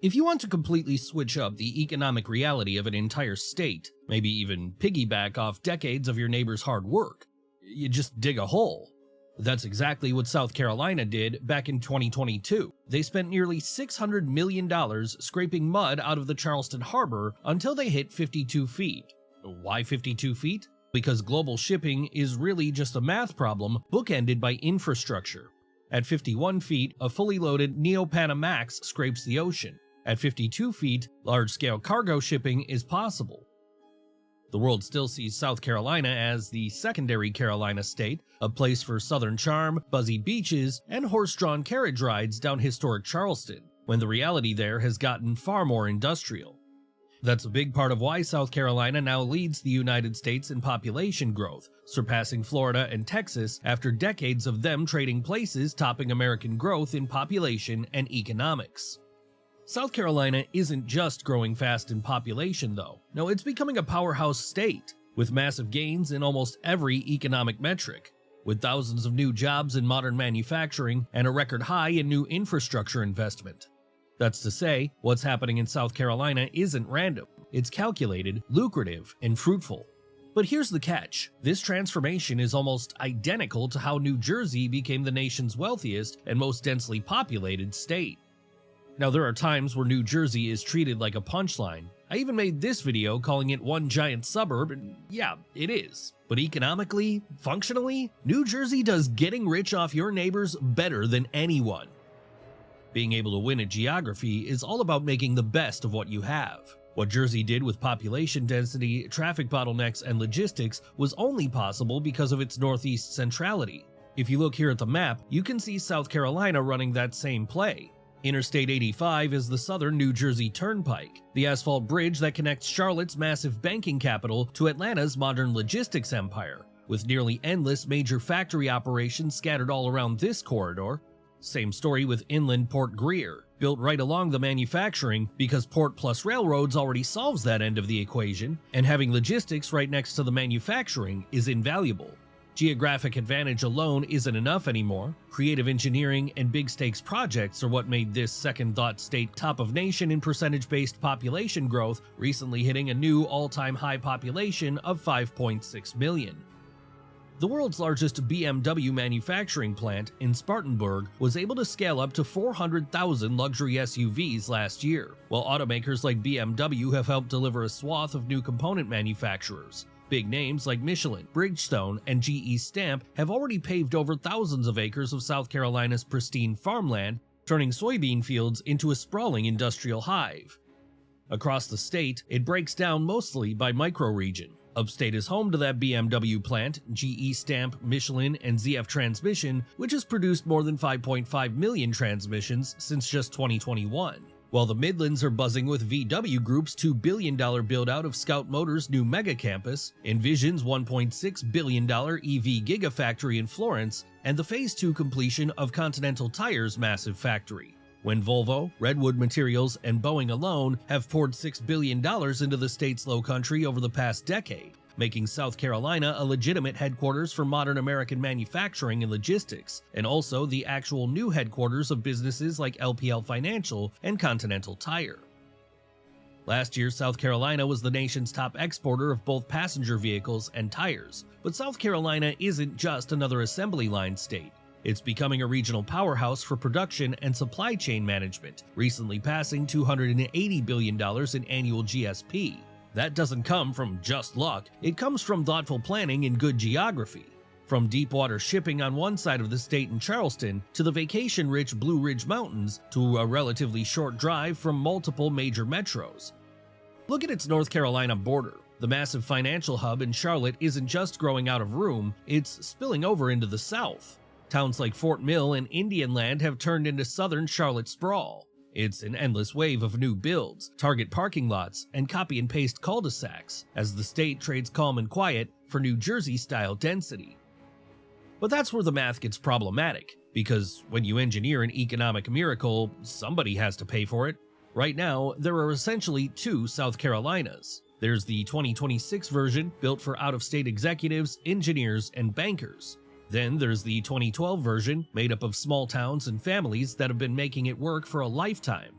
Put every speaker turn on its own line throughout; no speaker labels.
If you want to completely switch up the economic reality of an entire state, maybe even piggyback off decades of your neighbor's hard work, you just dig a hole. That's exactly what South Carolina did back in 2022. They spent nearly $600 million scraping mud out of the Charleston harbor until they hit 52 feet. Why 52 feet? Because global shipping is really just a math problem bookended by infrastructure. At 51 feet, a fully loaded Neo-Panamax scrapes the ocean. At 52 feet, large-scale cargo shipping is possible. The world still sees South Carolina as the secondary Carolina state, a place for southern charm, buzzy beaches, and horse-drawn carriage rides down historic Charleston, when the reality there has gotten far more industrial. That's a big part of why South Carolina now leads the United States in population growth, surpassing Florida and Texas after decades of them trading places topping American growth in population and economics. South Carolina isn't just growing fast in population though. No, it's becoming a powerhouse state, with massive gains in almost every economic metric, with thousands of new jobs in modern manufacturing and a record high in new infrastructure investment. That's to say, what's happening in South Carolina isn't random, it's calculated, lucrative, and fruitful. But here's the catch, this transformation is almost identical to how New Jersey became the nation's wealthiest and most densely populated state. Now there are times where New Jersey is treated like a punchline. I even made this video calling it one giant suburb, and yeah, it is. But economically, functionally, New Jersey does getting rich off your neighbors better than anyone. Being able to win at geography is all about making the best of what you have. What Jersey did with population density, traffic bottlenecks, and logistics was only possible because of its northeast centrality. If you look here at the map, you can see South Carolina running that same play. Interstate 85 is the southern New Jersey Turnpike, the asphalt bridge that connects Charlotte's massive banking capital to Atlanta's modern logistics empire, with nearly endless major factory operations scattered all around this corridor. Same story with inland Port Greer, built right along the manufacturing because port plus railroads already solves that end of the equation, and having logistics right next to the manufacturing is invaluable. Geographic advantage alone isn't enough anymore. Creative engineering and big stakes projects are what made this second-thought state top of nation in percentage-based population growth, recently hitting a new all-time high population of 5.6 million. The world's largest BMW manufacturing plant in Spartanburg was able to scale up to 400,000 luxury SUVs last year, while automakers like BMW have helped deliver a swath of new component manufacturers. Big names like Michelin, Bridgestone, and GE Stamp have already paved over thousands of acres of South Carolina's pristine farmland, turning soybean fields into a sprawling industrial hive. Across the state, it breaks down mostly by microregion. Upstate is home to that BMW plant, GE Stamp, Michelin, and ZF Transmission, which has produced more than 5.5 million transmissions since just 2021. While the Midlands are buzzing with VW Group's $2 billion build-out of Scout Motors' new mega campus, Envision's $1.6 billion EV gigafactory in Florence, and the Phase 2 completion of Continental Tire's massive factory. When Volvo, Redwood Materials, and Boeing alone have poured $6 billion into the state's low country over the past decade, making South Carolina a legitimate headquarters for modern American manufacturing and logistics, and also the actual new headquarters of businesses like LPL Financial and Continental Tire. Last year, South Carolina was the nation's top exporter of both passenger vehicles and tires, but South Carolina isn't just another assembly line state. It's becoming a regional powerhouse for production and supply chain management, recently passing $280 billion in annual GSP. That doesn't come from just luck, it comes from thoughtful planning and good geography. From deep water shipping on one side of the state in Charleston, to the vacation-rich Blue Ridge Mountains, to a relatively short drive from multiple major metros. Look at its North Carolina border. The massive financial hub in Charlotte isn't just growing out of room, it's spilling over into the south. Towns like Fort Mill and Indian Land have turned into southern Charlotte sprawl. It's an endless wave of new builds, target parking lots, and copy-and-paste cul-de-sacs, as the state trades calm and quiet for New Jersey-style density. But that's where the math gets problematic, because when you engineer an economic miracle, somebody has to pay for it. Right now, there are essentially two South Carolinas. There's the 2026 version, built for out-of-state executives, engineers, and bankers. Then there's the 2012 version, made up of small towns and families that have been making it work for a lifetime.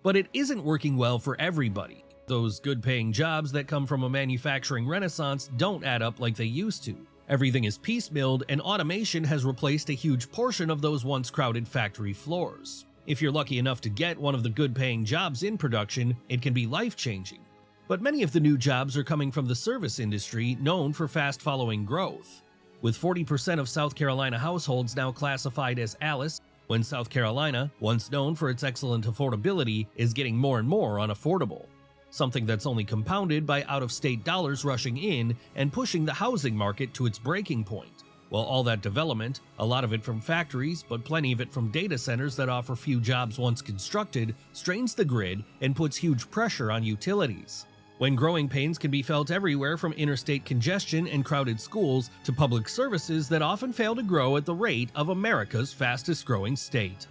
But it isn't working well for everybody. Those good-paying jobs that come from a manufacturing renaissance don't add up like they used to. Everything is piecemealed, and automation has replaced a huge portion of those once crowded factory floors. If you're lucky enough to get one of the good-paying jobs in production, it can be life-changing. But many of the new jobs are coming from the service industry, known for fast-following growth. With 40% of South Carolina households now classified as ALICE, when South Carolina, once known for its excellent affordability, is getting more and more unaffordable. Something that's only compounded by out-of-state dollars rushing in and pushing the housing market to its breaking point. Well, all that development, a lot of it from factories, but plenty of it from data centers that offer few jobs once constructed, strains the grid and puts huge pressure on utilities. When growing pains can be felt everywhere from interstate congestion and crowded schools to public services that often fail to grow at the rate of America's fastest growing state.